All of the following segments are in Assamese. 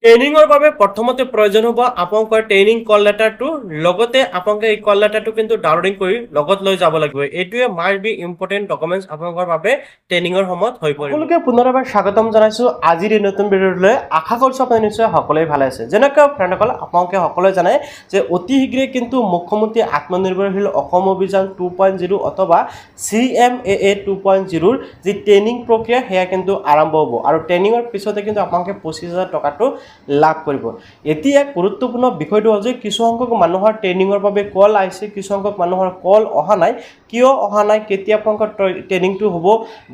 ট্ৰেইনিঙৰ বাবে প্ৰথমতে প্ৰয়োজন হ'ব আপোনালোকৰ ট্ৰেইনিং কল লেটাৰটো লগতে আপোনালোকে এই কল লেটাৰটো কিন্তু ডাউনলোডিং কৰি লগত লৈ যাব লাগিব এইটোৱে মাষ্ট বি ইম্পৰ্টেণ্ট ডকুমেণ্টছ আপোনালোকৰ বাবে ট্ৰেইনিঙৰ সময়ত হৈ পৰিব সকলোকে পুনৰবাৰ স্বাগতম জনাইছোঁ আজিৰ এই নতুন ভিডিঅ'লৈ আশা কৰিছোঁ আপুনি নিশ্চয় সকলোৱে ভালে আছে যেনেকৈ ফ্ৰেণ্ডসকল আপোনালোকে সকলোৱে জানে যে অতি শীঘ্ৰে কিন্তু মুখ্যমন্ত্ৰী আত্মনিৰ্ভৰশীল অসম অভিযান 2.0 অথবা CMAA 2.0ৰ যি ট্ৰেইনিং প্ৰক্ৰিয়া সেয়া কিন্তু আৰম্ভ হ'ব আৰু ট্ৰেইনিঙৰ পিছতে কিন্তু আপোনালোকে 25,000 টকাটো লাভ কৰিব এতিয়া গুৰুত্বপূৰ্ণ বিষয়টো হ'ল যে কিছু সংখ্যক মানুহৰ ট্ৰেইনিঙৰ বাবে কল আহিছে কিছু সংখ্যক মানুহৰ কল অহা নাই কিয় অহা নাই কেতিয়া আপোনালোকৰ ট্ৰেইনিংটো হ'ব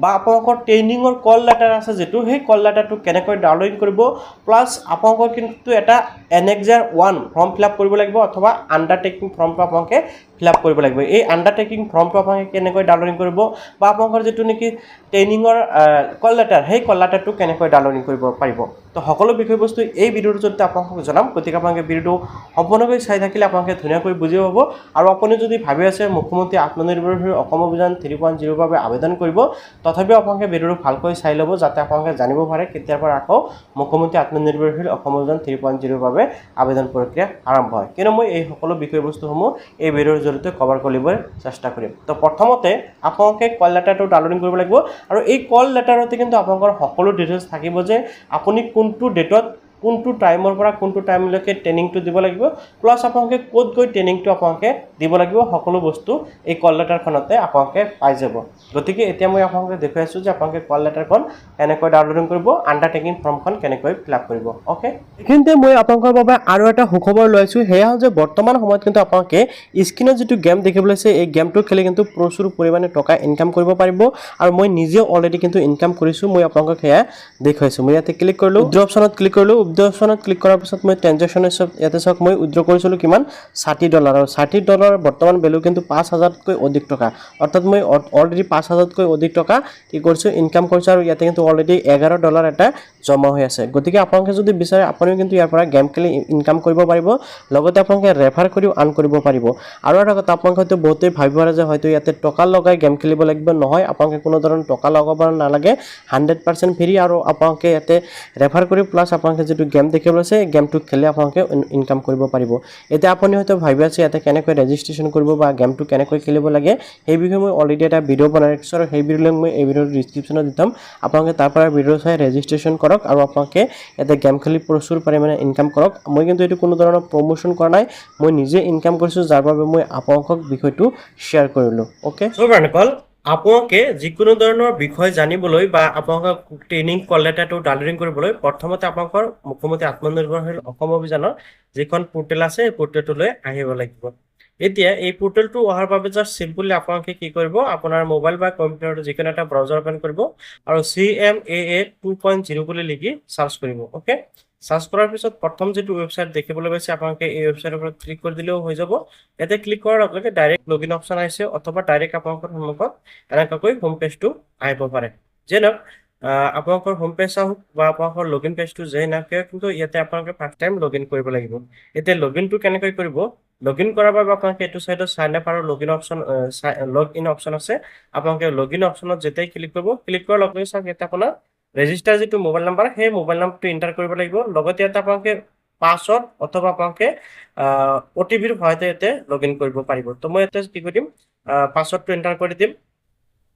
বা আপোনালোকৰ ট্ৰেইনিঙৰ কল লেটাৰ আছে যেটো সেই কল লেটাৰটো কেনেকৈ ডাউনলোড কৰিব প্লাছ আপোনালোকৰ কিন্তু এটা এনেক্সাৰ 1 ফৰ্ম ফিল আপ কৰিব লাগিব অথবা আন্ডাৰটেকিং ফৰ্মটো আপোনালোকে ফিল আপ কৰিব লাগিব এই আন্ডাৰটেকিং ফৰ্মটো আপোনালোকে কেনেকৈ ডাউনলোড কৰিব বা আপোনালোকৰ যেটো নেকি ট্ৰেইনিঙৰ কল লেটাৰ সেই কল লেটাৰটো কেনেকৈ ডাউনলোড কৰিব পাৰিব তো সকলো বিষয়বস্তু এই ভিডিঅ'ৰ জৰিয়তে আপোনালোকক জনাম গতিকে আপোনালোকে ভিডিঅ'টো সম্পূৰ্ণকৈ চাই থাকিলে আপোনালোকে ধুনীয়াকৈ বুজি পাব আৰু আপুনি যদি ভাবি আছে মুখ্যমন্ত্ৰী আত্মনিৰ্ভৰশীল অসম অভিযান 3.0 বাবে আবেদন কৰিব তথাপিও আপোনালোকে ভিডিঅ'টো ভালকৈ চাই ল'ব যাতে আপোনালোকে জানিব পাৰে কেতিয়াৰ পৰা আকৌ মুখ্যমন্ত্ৰী আত্মনিৰ্ভৰশীল অসম অভিযান 3.0 বাবে আবেদন প্ৰক্ৰিয়া আৰম্ভ হয় কিন্তু মই এই সকলো বিষয়বস্তুসমূহ এই ভিডিঅ'ৰ জৰিয়তে কভাৰ কৰিবলৈ চেষ্টা কৰিম তো প্ৰথমতে আপোনালোকে কল লেটাৰটো ডাউনলোড কৰিব লাগিব আৰু এই কল লেটাৰতে কিন্তু আপোনালোকৰ সকলো ডিটেইলছ থাকিব যে আপুনি কোনটো ডেটত কোনটো টাইমৰ পৰা কোনটো টাইমলৈকে ট্ৰেইনিংটো দিব লাগিব প্লাছ আপোনালোকে ক'ত গৈ ট্ৰেইনিংটো আপোনালোকে দিব লাগিব সকলো বস্তু এই কল লেটাৰখনতে আপোনালোকে পাই যাব গতিকে এতিয়া মই আপোনালোকে দেখুৱাই আছোঁ যে আপোনালোকে কল লেটাৰখন কেনেকৈ ডাউনলোডিং কৰিব আন্ডাৰটেকিং ফৰ্মখন কেনেকৈ ফিল আপ কৰিব ওকে এইখিনিতে মই আপোনালোকৰ বাবে আৰু এটা সুখবৰ লৈ আছোঁ সেয়া হ'ল যে বৰ্তমান সময়ত কিন্তু আপোনালোকে স্ক্ৰীনত যিটো গেম দেখিবলৈ আছে এই গেমটো খেলি কিন্তু প্ৰচুৰ পৰিমাণে টকা ইনকাম কৰিব পাৰিব আৰু মই নিজে অলৰেডি কিন্তু ইনকাম কৰিছোঁ মই আপোনালোকক সেয়া দেখুৱাইছোঁ মই ইয়াতে ক্লিক কৰিলোঁ উইথড্ৰ অপশ্যনত ক্লিক কৰিলোঁ উইথড্ৰ অপশ্যনত ক্লিক কৰাৰ পিছত মই ট্ৰেনজেকশ্যন ইয়াতে চাওক মই উইথড্ৰ কৰিছিলোঁ কিমান $60 আৰু $60 বৰ্তমান ভেলু কিন্তু 5,000তকৈ অধিক টকা অৰ্থাৎ মই অলৰেডি 5,000তকৈ অধিক টকা কি কৰিছোঁ ইনকাম কৰিছোঁ আৰু ইয়াতে কিন্তু অলৰেডি $11 এটা জমা হৈ আছে গতিকে আপোনালোকে যদি বিচাৰে আপুনিও কিন্তু ইয়াৰ পৰা গেম খেলি ইনকাম কৰিব পাৰিব লগতে আপোনালোকে ৰেফাৰ কৰিও আৰ্ণ কৰিব পাৰিব আৰু এটা কথা আপোনালোকে হয়তো বহুতেই ভাবিব পাৰে যে হয়তো ইয়াতে টকা লগাই গেম খেলিব লাগিব নহয় আপোনালোকে কোনো ধৰণৰ টকা লগাব নালাগে 100% ফ্ৰী আৰু আপোনালোকে ইয়াতে ৰেফাৰ কৰি প্লাছ আপোনালোকে যেটো গেম দেখিবলৈ আছে গেমটো খেলি আপোনালোকে ইনকাম কৰিব পাৰিব এতিয়া আপুনি হয়তো ভাবি আছে ইয়াতে কেনেকৈ ৰেজিষ্ট্ৰেচন কৰিব বা গেমটো কেনেকৈ খেলিব লাগে সেই বিষয়ে মই অলৰেডি এটা ভিডিঅ' বনাই ৰাখিছোঁ আৰু সেই ভিডিঅ' লিংক মই এই ভিডিঅ'ৰ ডেছক্ৰিপশ্যনত দিম আপোনালোকে তাৰ পৰা ভিডিঅ' চাই ৰেজিষ্ট্ৰেচন কৰক আৰু আপোনালোকে ইয়াতে গেম খেলি প্ৰচুৰ পৰিমাণে ইনকাম কৰক মই কিন্তু এইটো কোনো ধৰণৰ প্ৰমোশ্যন কৰা নাই মই নিজে ইনকাম কৰিছোঁ যাৰ বাবে মই আপোনালোকক বিষয়টো শ্বেয়াৰ কৰিলোঁ ওকে সো ফ্ৰেণ্ডসকল আপোনালোকে যিকোনো ধৰণৰ বিষয় জানিবলৈ বা আপোনালোকৰ ট্ৰেইনিং কল লেটাৰটো ডাউনলোডিং কৰিবলৈ প্ৰথমতে আপোনালোকৰ মুখ্যমন্ত্ৰী আত্মনিৰ্ভৰশীল অসম অভিযানৰ যিখন পোৰ্টেল আছে এই পোৰ্টেলটোলৈ আহিব লাগিব এতিয়া এই পোৰ্টেলটো অহাৰ বাবে জাষ্ট চিম্পলি আপোনালোকে কি কৰিব আপোনাৰ মোবাইল বা কম্পিউটাৰত যিকোনো এটা ব্ৰাউজাৰ ওপেন কৰিব আৰু CMAA 2.0 বুলি লিখি সাৰ্চ কৰিব ওকে সাৰ্চ কৰাৰ পিছত প্ৰথম যেটো ওয়েবসাইট দেখিবলৈ পাইছে আপোনালোকে এই ওয়েবসাইটৰ ওপৰত ক্লিক কৰি দিলেও হৈ যাব এতে ক্লিক কৰাৰ লগে লগে ডাইৰেক্ট লগইন অপচন আহিছে অথবা ডাইৰেক্ট আপোনালোকৰ সন্মুখত এনেকৈ হোম পেজটো আহিব পাৰে যেনে আপোনালোকৰ হোম পেজ আহক বা আপোনালোকৰ লগইন পেজটো যেই নাকে কিন্তু ইয়াতে আপোনালোকে ফাৰ্স্ট টাইম লগইন কৰিব লাগিব এতে লগইনটো কেনেকৈ কৰিব লগইন কৰাৰ বাবে আপোনালোকে এটো সাইডত সাইন আপ আৰু লগইন অপচন লগইন অপচন আছে আপোনালোকে লগইন অপচনত যেতেই ক্লিক কৰিব ক্লিক কৰাৰ লগে লগে চাওক এটা আপোনাৰ ৰেজিষ্টাৰ যেটো মোবাইল নাম্বাৰ সেই মোবাইল নাম্বাৰটো এন্টাৰ কৰিব লাগিব লগতে এটা আপোনালোকে পাছৱৰ্ড অথবা আপোনালোকে OTPৰ সহায়তে ইয়াতে লগইন কৰিব পাৰিব তো মই এটা কি কৰিম পাছৱৰ্ডটো এন্টাৰ কৰি দিম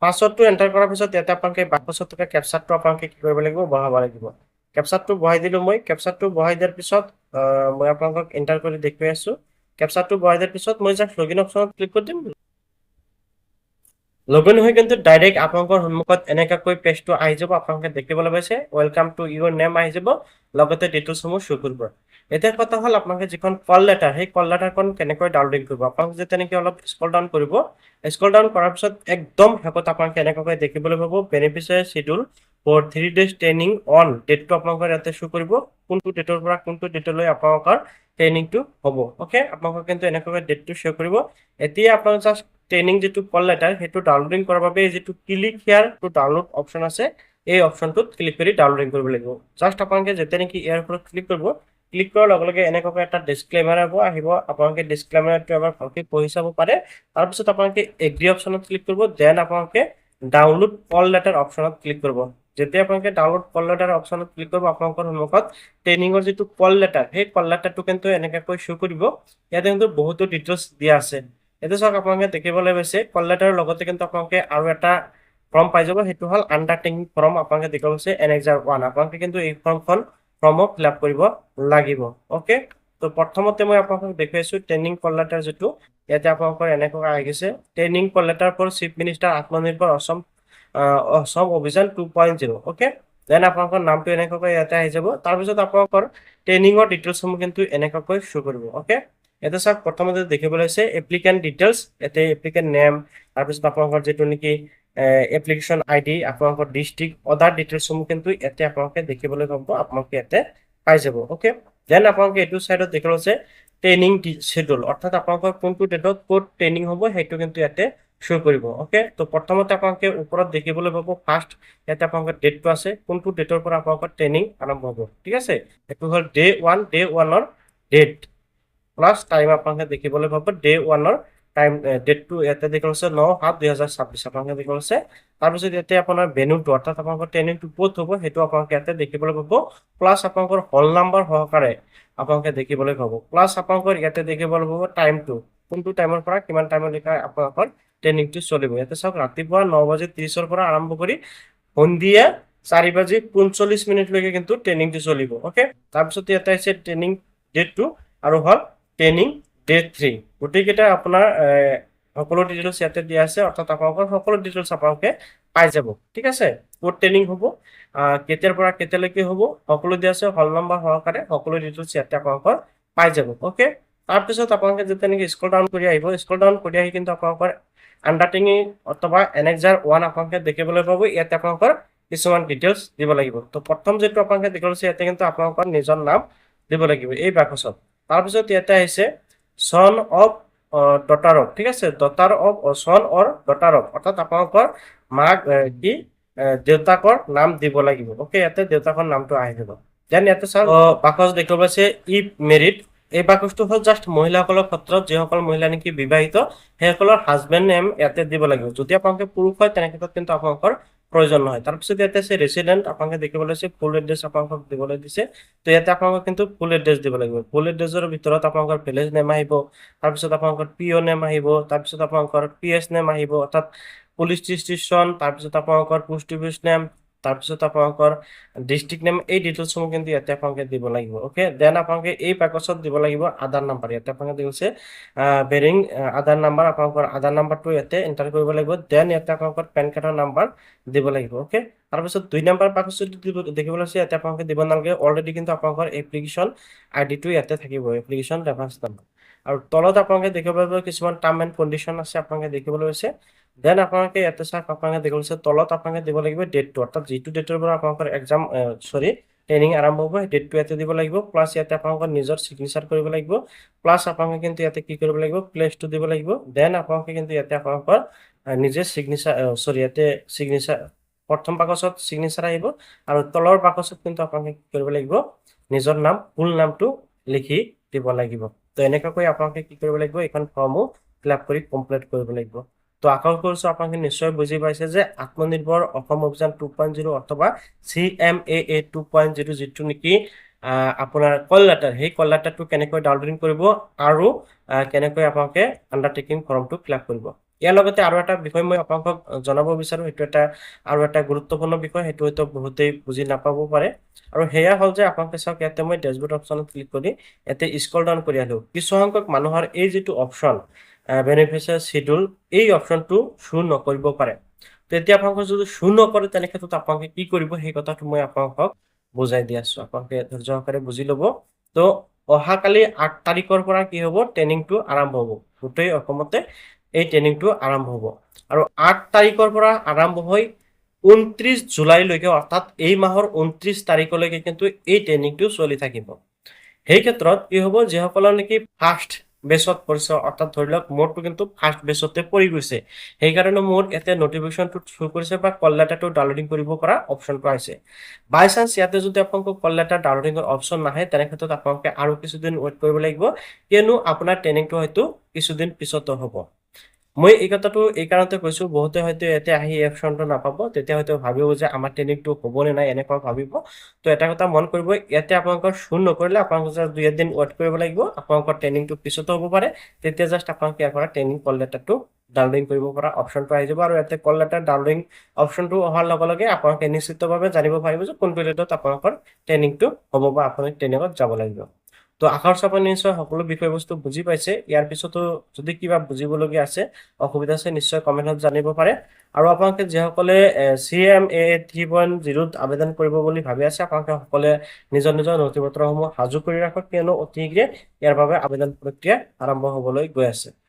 পাছৱৰ্ডটো এন্টাৰ কৰাৰ পিছত ইয়াতে আপোনালোকে বাকচত থকা ক্যাপচাটো আপোনালোকে কি কৰিব লাগিব বহাব লাগিব ক্যাপচাটো বহাই দিলো মই ক্যাপচাটো বহাই দিয়াৰ পিছত মই আপোনালোকক এন্টাৰ কৰি দেখুৱাই আছো ক্যাপচাটো বহাই দিয়াৰ পিছত মই জাস্ট লগইন অপচনত ক্লিক কৰি দিম লগইন হৈ কিন্তু ডাইৰেক্ট আপোনালোকৰ সন্মুখত এনেকাকৈ পেজটো আহি যাব আপোনালোকে দেখিবলৈ পাইছে ওয়েলকাম টু ইউৰ নেম আহি যাব লগতে ডিটেইলছসমূহ শো কৰিব এতিয়া কথা হল আপোনালোকে যিখন কল লেটাৰ সেই কল লেটাৰখন কেনেকৈ ডাউনলোড কৰিব আপোনালোকে যে তেনেকৈ অলপ স্ক্ৰল ডাউন কৰিব স্ক্ৰল ডাউন কৰাৰ পিছত একদম হেকত আপোনালোকে এনেকৈ দেখিবলৈ পাব beneficiary schedule for 3 days training on ডেটটো আপোনালোকৰ ইয়াতে শো কৰিব কোনটো ডেটৰ পৰা কোনটো ডেটলৈ আপোনালোকৰ ট্ৰেইনিংটো হ'ব ওকে আপোনালোকে কিন্তু এনেকৈ ডেটটো শো কৰিব এতিয়া আপোনালোকে জাস্ট ট্ৰেইনিং যেটো কল লেটাৰ হেতু ডাউনলোডিং কৰাৰ বাবে যেটো click here to download option আছে এই অপচনটোত ক্লিক কৰি ডাউনলোডিং কৰিব লাগিব জাস্ট আপোনালোকে যেতে নেকি ইয়াৰ ওপৰত ক্লিক কৰিব ক্লিক কৰাৰ লগে লগে এনেকৈ এটা ডিসক্লেমাৰ আহিব আপোনালোকে ডিসক্লেমাৰটো এবাৰ ভালকৈ পঢ়ি চাব পাৰে তাৰ পিছত আপোনালোকে এগ্ৰি অপচনত ক্লিক কৰিব দেন আপোনালোকে ডাউনলোড কল লেটাৰ অপচনত ক্লিক কৰিব যেতিয়া আপোনালোকে ডাউনলোড কল লেটাৰ অপশ্যনত ক্লিক কৰিব আপোনালোকৰ সন্মুখত ট্ৰেইনিঙৰ যিটো কল লেটাৰ সেই কল লেটাৰটো কিন্তু এনেকৈ শ্ব' কৰিব ইয়াতে কিন্তু বহুতো ডিটেইলছ দিয়া আছে এতিয়া চাওক আপোনালোকে দেখিবলৈ পাইছে কল লেটাৰৰ লগতে কিন্তু আপোনালোকে আৰু এটা ফৰ্ম পাই যাব সেইটো হ'ল আণ্ডাৰটেকিং ফৰ্ম আপোনালোকে দেখা পাইছে এনেক্সাৰ 1 আপোনালোকে কিন্তু এই ফৰ্মক ফিল আপ কৰিব লাগিব ওকে তো প্ৰথমতে মই আপোনালোকক দেখুৱাইছো ট্ৰেইনিং কল লেটাৰ যিটো ইয়াতে আপোনালোকৰ এনেকৈ আহি গৈছে training call letter for chief minister Atmanirbhar Asom অভিযান 2.0 ওকে দেন আপোনালোকৰ নামটো এনেকৈ ইয়াতে আহি যাব তাৰপিছত আপোনালোকৰ ট্ৰেইনিঙৰ ডিটেইলছসমূহ কিন্তু এনেকৈ শ্ব' কৰিব ওকে এটা চাওক প্ৰথমতে দেখিবলৈ আছে এপ্লিকেণ্ট ডিটেইলছ এতে এপ্লিকেণ্ট নেম তাৰপিছত আপোনালোকৰ যেটো নেকি এপ্লিকেশ্যন আইডি আপোনালোকৰ ডিস্ট্ৰিক্ট অদাৰ ডিটেইলছসমূহ কিন্তু এতে আপোনালোকে দেখিবলৈ পাব আপোনালোকে এতে পাই যাব ওকে দেন আপোনালোকে এইটো সাইডত দেখিবলৈ আছে ট্ৰেইনিং শিডিউল অৰ্থাৎ আপোনালোকৰ কোনটো ডেটত ক'ত ট্ৰেইনিং হ'ব সেইটো কিন্তু ইয়াতে শ্ব' কৰিব ওকে তো প্ৰথমতে আপোনালোকে ওপৰত দেখিবলৈ পাব ফাৰ্ষ্ট ইয়াতে আপোনালোকৰ ডেটটো আছে কোনটো ডেটৰ পৰা আপোনালোকৰ ট্ৰেইনিং আৰম্ভ হ'ব ঠিক আছে এইটো হ'ল ডে 1 ৰ ডেট প্লাস টাইম আপোনালোকে দেখিবলৈ পাব ডে 1 ৰ টাইম ডেটটো ইয়াতে দেখিবলৈ আছে 9/7/2026 আপোনালোকে দেখিবলৈ আছে তাৰপিছত ইয়াতে আপোনাৰ ভেন্যুটো অৰ্থাৎ আপোনালোকৰ ট্ৰেইনিংটো ক'ত হ'ব সেইটো আপোনালোকে ইয়াতে দেখিবলৈ পাব প্লাস আপোনালোকৰ হল নাম্বাৰ সহকাৰে আপোনালোকে দেখিবলৈ পাব প্লাস আপোনালোকৰ ইয়াতে দেখিবলৈ পাব টাইমটো কোনটো টাইমৰ পৰা কিমান টাইমলৈকে আপোনালোকৰ ট্ৰেইনিংটো চলিব ইয়াতে চাওক ৰাতিপুৱা 9:30 ৰ পৰা আৰম্ভ কৰি সন্ধিয়া 4:45 লৈকে কিন্তু ট্ৰেইনিংটো চলিব ওকে তাৰপিছত ইয়াতে আছে ট্ৰেইনিং ডেটটো আৰু হল ট্ৰেইনিং ডে 3 গতিকেটা আপোনাৰ সকলো ডিটেইলছ ইয়াতে দিয়া আছে অৰ্থাৎ আপোনালোকৰ সকলো ডিটেইলছ আপোনালোকে পাই যাব ঠিক আছে ক'ত ট্ৰেইনিং হ'ব কেতিয়াৰ পৰা কেতিয়ালৈকে হ'ব সকলো দিয়া আছে হল নম্বৰ সহকাৰে সকলো ডিটেইলছ ইয়াতে আপোনালোকৰ পাই যাব ওকে তাৰপিছত আপোনালোকে যেতিয়া নেকি স্ক্ৰল ডাউন কৰি আহিব স্ক্ৰল ডাউন কৰি আহি কিন্তু আপোনালোকৰ আণ্ডাৰটেকিং অথবা এনেক্সাৰ 1 আপোনালোকে দেখিবলৈ পাব ইয়াতে আপোনালোকৰ কিছুমান ডিটেইলছ দিব লাগিব তো প্ৰথম যেটো আপোনালোকে দেখিছে ইয়াতে কিন্তু আপোনালোকৰ নিজৰ নাম দিব লাগিব এই বাকচত তাৰপিছত ইয়াতে আহিছে son of daughter of ঠিক আছে daughter of son or daughter of অৰ্থাৎ আপোনালোকৰ মাক কি দেউতাকৰ নাম দিব লাগিব ওকে ইয়াতে দেউতাকৰ নামটো আহি যাব দেন ইয়াতে চাওক বাকচ দেখিব আছে ইফ মেৰিড এই বাকচটো হ'ল জাস্ট মহিলাসকলৰ ক্ষেত্ৰত যিসকল মহিলা নেকি বিবাহিত সেইসকলৰ হাজবেণ্ড নেম ইয়াতে দিব লাগিব যদি আপোনালোকে পুৰুষ হয় তেনে ক্ষেত্ৰত কিন্তু আপোনালোকৰ প্ৰয়োজন নহয় তাৰপিছত ইয়াতে আছে ৰেসিডেন্ট আপোনালোকে দেখিবলৈ আছে ফুল এড্ৰেছ আপোনালোকক দিবলৈ দিছে তো ইয়াতে আপোনালোকক কিন্তু ফুল এড্ৰেছ দিব লাগিব ফুল এড্ৰেছৰ ভিতৰত আপোনালোকৰ ভিলেজ নেম আহিব তাৰপিছত আপোনালোকৰ পিঅ নেম আহিব তাৰপিছত আপোনালোকৰ পিএছ নেম আহিব অৰ্থাৎ পুলিচ ষ্টেচন তাৰপিছত আপোনালোকৰ পোষ্ট অফিচ নেম তাৰপিছত আপোনালোকৰ ডিস্ট্ৰিক্ট নেম এই ডিটেইলছসমূহ কিন্তু ইয়াতে আপোনালোকে দিব লাগিব ওকে দেন আপোনালোকে এই বাকচত দিব লাগিব আধাৰ নাম্বাৰ ইয়াতে আপোনালোকে দিছে বেৰিং আধাৰ নাম্বাৰ আপোনালোকৰ আধাৰ নাম্বাৰটো ইয়াতে এন্টাৰ কৰিব লাগিব দেন ইয়াতে আপোনালোকৰ পেন কাৰ্ডৰ নাম্বাৰ দিব লাগিব ওকে তাৰপিছত 2 নম্বৰ বাকচত দেখিবলৈ আছে ইয়াতে আপোনালোকে দিব নালাগে অলৰেডি কিন্তু আপোনালোকৰ এপ্লিকেশ্যন আইডিটো ইয়াতে থাকিব এপ্লিকেশ্যন ৰেফাৰেন্স নাম্বাৰ আৰু তলত আপোনালোকে দেখিব পাৰিব কিছুমান টাৰ্ম এণ্ড কণ্ডিশ্যন আছে আপোনালোকে দেখিবলৈ আছে দেন আপোনালোকে ইয়াতে চাওক আপোনালোকে দেখিবলৈ আছে তলত আপোনালোকে দিব লাগিব ডেটটো অৰ্থাৎ যিটো ডেটৰ পৰা আপোনালোকৰ এক্সাম ট্ৰেইনিং আৰম্ভ হ'ব ডেটটো ইয়াতে দিব লাগিব প্লাস ইয়াতে আপোনালোকৰ নিজৰ সিগনেচাৰ কৰিব লাগিব প্লাস আপোনালোকে কিন্তু ইয়াতে কি কৰিব লাগিব প্লেসটো দিব লাগিব দেন আপোনালোকে কিন্তু ইয়াতে আপোনালোকৰ নিজে সিগনেচাৰ ইয়াতে সিগনেচাৰ প্ৰথম বাকচত সিগনেচাৰ আহিব আৰু তলৰ বাকচত কিন্তু আপোনালোকে কি কৰিব লাগিব নিজৰ নাম ফুল নামটো লিখি দিব লাগিব তো এনেকৈ আপোনালোকে কি কৰিব লাগিব এখন ফৰ্মও ফিল আপ কৰি কমপ্লিট কৰিব লাগিব তো আশা কৰিছো আপোনালোকে নিশ্চয় বুজি পাইছে যে আত্মনিৰ্ভৰ অসম অভিযান 2.0 অথবা CMAA 2.0 যেটো নেকি আপোনাৰ কল লেটাৰ সেই কল লেটাৰটো কেনেকৈ ডাউনলোডিং কৰিব আৰু কেনেকৈ আপোনালোকে আণ্ডাৰটেকিং ফৰ্মটো ফিল আপ কৰিব ইয়াৰ লগতে আৰু এটা বিষয় মই আপোনালোকক জনাব বিচাৰো এটো এটা আৰু এটা গুৰুত্বপূৰ্ণ বিষয় হেতু হয়তো বহুতেই বুজি নাপাব পাৰে আৰু হেয়া হল যে আপোনালোকে চাওক ইয়াতে মই ড্যাশবোৰ্ড অপচনত ক্লিক কৰি ইয়াতে স্ক্ৰল ডাউন কৰি আলো কিছু সংখ্যক মানুহৰ এই যেটো অপচন বেনিফিচিয়াৰি শিডিউল এই অপচনটো শো নকৰিব পাৰে তেতিয়া আপোনালোকে যদি শো নকৰে তেনে ক্ষেত্ৰত আপোনালোকে কি কৰিব সেই কথাটো মই আপোনালোকক বুজাই দি আছো আপোনালোকে ধৈৰ্য সহকাৰে বুজি লব তো অহাকালি 8 তাৰিখৰ পৰা কি হ'ব ট্ৰেইনিংটো আৰম্ভ হ'ব গোটেই অসমতে এই ট্ৰেইনিংটো আৰম্ভ হ'ব আৰু 8 তাৰিখৰ পৰা আৰম্ভ হৈ 29 জুলাইলৈকে অৰ্থাৎ এই মাহৰ 29 তাৰিখলৈকে কিন্তু এই ট্ৰেইনিংটো চলি থাকিব সেই ক্ষেত্ৰত কি হ'ব যে সকলৰ নেকি ফাৰ্স্ট বেছত পৰিছে অৰ্থাৎ ধৰি লওক মোৰটো কিন্তু ফাৰ্স্ট বেছতে পৰি গৈছে সেই কাৰণে মোৰ এতে নোটিফিকেশনটো শো কৰিছে বা কল লেটাৰটো ডাউনলোডিং কৰিব পৰা অপচনটো আছে বাই চান্স ইয়াতে যদি আপোনাক কল লেটাৰ ডাউনলোডিংৰ অপচন নাহে তেনে ক্ষেত্ৰত আপোনাক আৰু কিছুদিন ওয়েট কৰিব লাগিব কিয়নো আপোনাৰ ট্ৰেইনিংটো হয়তো কিছুদিন পিছত হ'ব মই এই কথাটো এই কাৰণতে কৈছো বহুতে হয়তো ইয়াতে আহি এই অপশ্যনটো নাপাব তেতিয়া হয়তো ভাবিব যে আমাৰ ট্ৰেইনিংটো হ'ব নে নাই এনেকুৱা ভাবিব তো এটা কথা মন কৰিব ইয়াতে আপোনালোকৰ শুন নকৰিলে আপোনালোকে জাষ্ট 2 দিন ৱেইট কৰিব লাগিব আপোনালোকৰ ট্ৰেইনিংটো পিছতো হ'ব পাৰে তেতিয়া জাষ্ট আপোনালোকে ইয়াৰ পৰা ট্ৰেইনিং কল লেটাৰটো ডাউনলোডিং কৰিব পৰা অপশ্যনটো আহি যাব আৰু ইয়াতে কল লেটাৰ ডাউনলোডিং অপশ্যনটো অহাৰ লগে লগে আপোনালোকে নিশ্চিতভাৱে জানিব পাৰিব যে কোনটো ডেটত আপোনালোকৰ ট্ৰেইনিংটো হ'ব বা আপুনি ট্ৰেইনিঙত যাব লাগিব তো আশা কৰিছোঁ আপুনি নিশ্চয় সকলো বিষয়বস্তু বুজি পাইছে ইয়াৰ পিছতো যদি কিবা বুজিবলগীয়া আছে অসুবিধা আছে নিশ্চয় কমেণ্টত জানিব পাৰে আৰু আপোনালোকে যিসকলে CMA 3.0 আবেদন কৰিব বুলি ভাবি আছে আপোনালোকে সকলে নিজৰ নিজৰ নথি পত্ৰসমূহ সাজু কৰি ৰাখক কিয়নো অতি শীঘ্ৰে ইয়াৰ বাবে আবেদন প্ৰক্ৰিয়া আৰম্ভ হ'বলৈ গৈ আছে